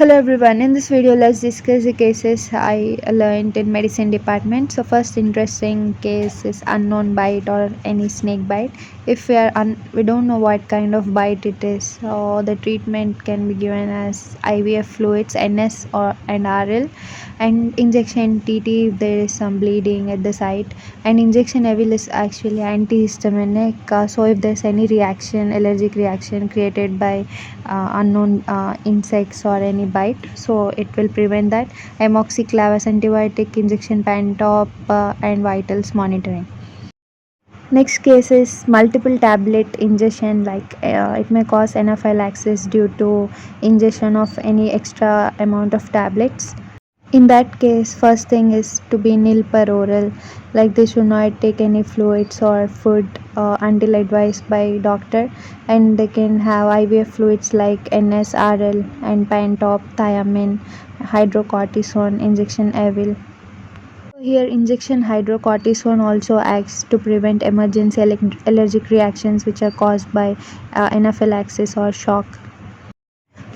Hello everyone. In this video, let's discuss the cases I learned in medicine department. So first interesting case is unknown bite or any snake bite. If we don't know what kind of bite it is, so the treatment can be given as IVF fluids, NS or and RL, and injection TT if there is some bleeding at the site. And injection evil is actually antihistaminic. So if there's any reaction, allergic reaction created by unknown insects or any bite, so it will prevent that. Amoxiclavus antibiotic injection pan top and vitals monitoring. Next case is multiple tablet ingestion, like it may cause anaphylaxis due to ingestion of any extra amount of tablets. In that case, first thing is to be nil per oral, like they should not take any fluids or food until advised by doctor, and they can have IVF fluids like NSRL and Pantop, thiamine, hydrocortisone, injection avil. Here, injection hydrocortisone also acts to prevent emergency allergic reactions which are caused by anaphylaxis or shock.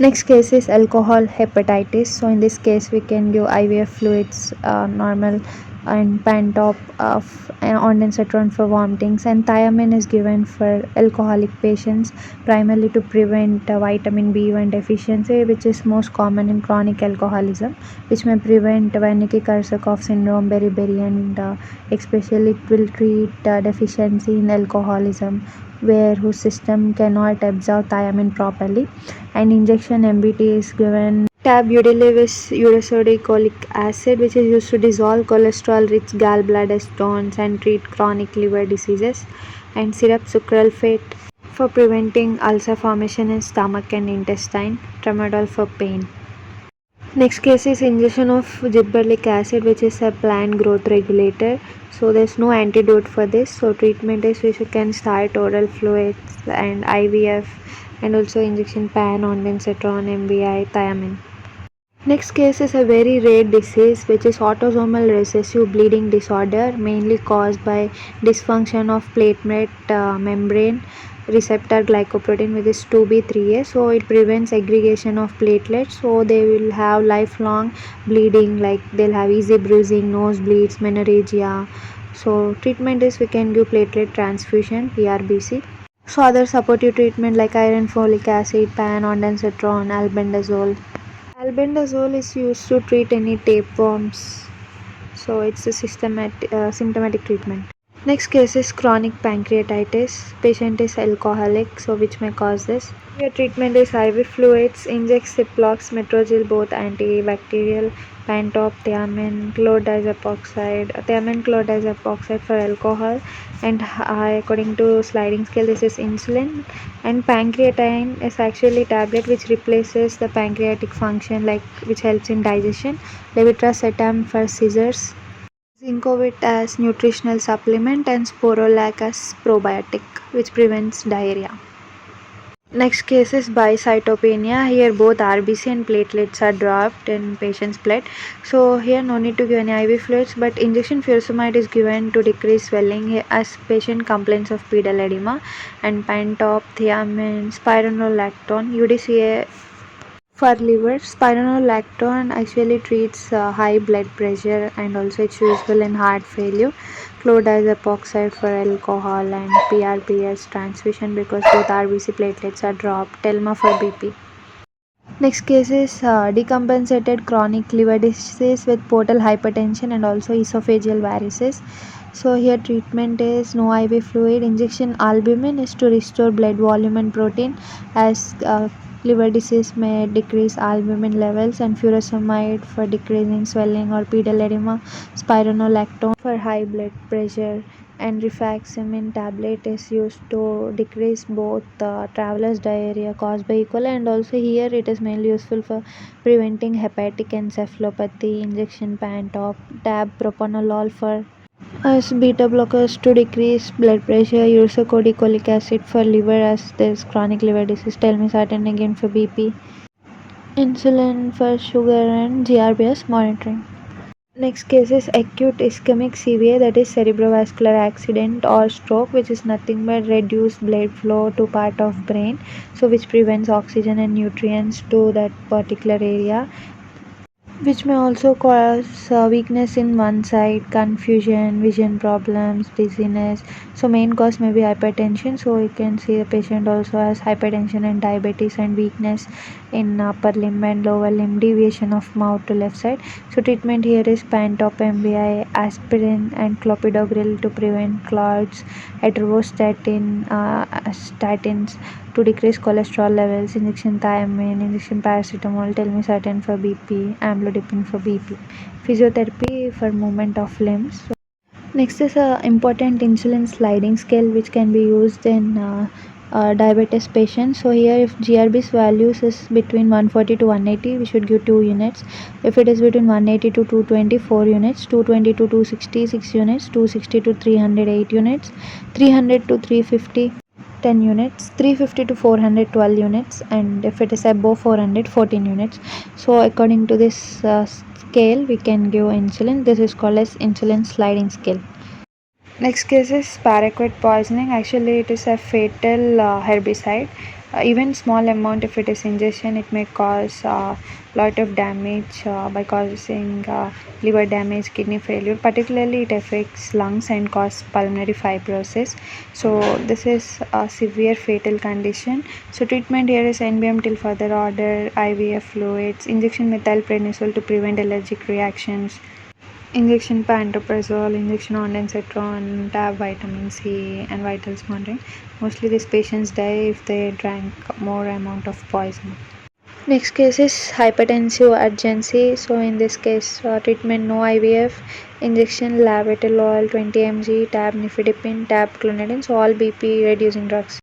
Next case is alcohol hepatitis. So in this case, we can give IVF fluids, normal, and Pantop of ondansetron for vomitings, and thiamine is given for alcoholic patients primarily to prevent vitamin B1 deficiency, which is most common in chronic alcoholism, which may prevent Wernicke-Korsakoff syndrome, beriberi, and especially it will treat deficiency in alcoholism where whose system cannot absorb thiamine properly. And injection MBT is given tab udilivis urosodiolic acid, which is used to dissolve cholesterol rich gallbladder stones and treat chronic liver diseases, and syrup sucralfate for preventing ulcer formation in stomach and intestine, tramadol for pain. Next case is ingestion of gibberellic acid, which is a plant growth regulator. So there's no antidote for this. So treatment is we can start oral fluids and IVF, and also injection pan, ondansetron, MVI, thiamine. Next case is a very rare disease, which is autosomal recessive bleeding disorder, mainly caused by dysfunction of platelet membrane receptor glycoprotein, which is 2B3A. So it prevents aggregation of platelets, so they will have lifelong bleeding, like they'll have easy bruising, nosebleeds, menorrhagia. So treatment is we can give platelet transfusion, PRBC. So other supportive treatment like iron, folic acid, pan, ondansetron, albendazole. Albendazole is used to treat any tapeworms, so it's a symptomatic treatment. Next case is chronic pancreatitis. Patient is alcoholic, so which may cause this. Your treatment is IV fluids, inject Ciplox, Metrogyl, both antibacterial, Pantop, thiamine, chlordiazepoxide for alcohol, and according to sliding scale, this is insulin. And pancreatine is actually tablet which replaces the pancreatic function, like which helps in digestion. Levetiracetam for seizures. Zincovit as nutritional supplement, and Sporolac as probiotic which prevents diarrhea. Next case is bicytopenia. Here both RBC and platelets are dropped in patient's blood. So here no need to give any IV fluids, but injection furosemide is given to decrease swelling as patient complains of pedal edema, and Pantop, thiamine, spironolactone, UDCA for liver. Spironolactone actually treats high blood pressure, and also it's useful in heart failure. Chlordiazepoxide for alcohol, and PRPS transfusion because both RBC platelets are dropped. Telma for BP. Next case is decompensated chronic liver disease with portal hypertension and also esophageal varices. So here treatment is no IV fluid. Injection albumin is to restore blood volume and protein, as liver disease may decrease albumin levels, and furosemide for decreasing swelling or pedal edema. Spironolactone for high blood pressure, and rifaximin tablet is used to decrease both traveler's diarrhea caused by E. coli, and also here it is mainly useful for preventing hepatic encephalopathy. Injection pan top, tab propanolol for as beta blockers to decrease blood pressure, ursocorticolic acid for liver as there is chronic liver disease, telmisartan again for BP, insulin for sugar, and GRBS monitoring. Next case is acute ischemic CVA, that is cerebrovascular accident or stroke, which is nothing but reduced blood flow to part of brain, so which prevents oxygen and nutrients to that particular area, which may also cause weakness in one side, confusion, vision problems, dizziness. So main cause may be hypertension, so you can see the patient also has hypertension and diabetes and weakness in upper limb and lower limb, deviation of mouth to left side. So treatment here is pantop MVI, aspirin and clopidogrel to prevent clots, atorvastatin, statins to decrease cholesterol levels, injection thiamine, injection paracetamol, telmisartan for BP, amlodipine for BP, physiotherapy for movement of limbs. Next is a important insulin sliding scale which can be used in diabetes patients. So here if GRB's values is between 140 to 180, we should give 2 units. If it is between 180 to 220, 4 units, 220 to 260, 6 units, 260 to 300, 8 units, 300 to 350, 10 units, 350 to 400, 12 units, and if it is above 400, 14 units. So according to this scale we can give insulin. This is called as insulin sliding scale. Next case is paraquat poisoning. Actually, it is a fatal herbicide. Even small amount, if it is ingestion, it may cause lot of damage by causing liver damage, kidney failure. Particularly, it affects lungs and cause pulmonary fibrosis. So this is a severe fatal condition. So treatment here is NBM till further order, IVF fluids, injection methylprednisolone to prevent allergic reactions, injection pantoprazole, injection ondansetron, tab vitamin C, and vitals monitoring. Mostly these patients die if they drank more amount of poison. Next case is hypertensive urgency. So in this case, treatment no IVF, injection labetalol 20 mg, tab nifedipine, tab clonidine. So all BP reducing drugs.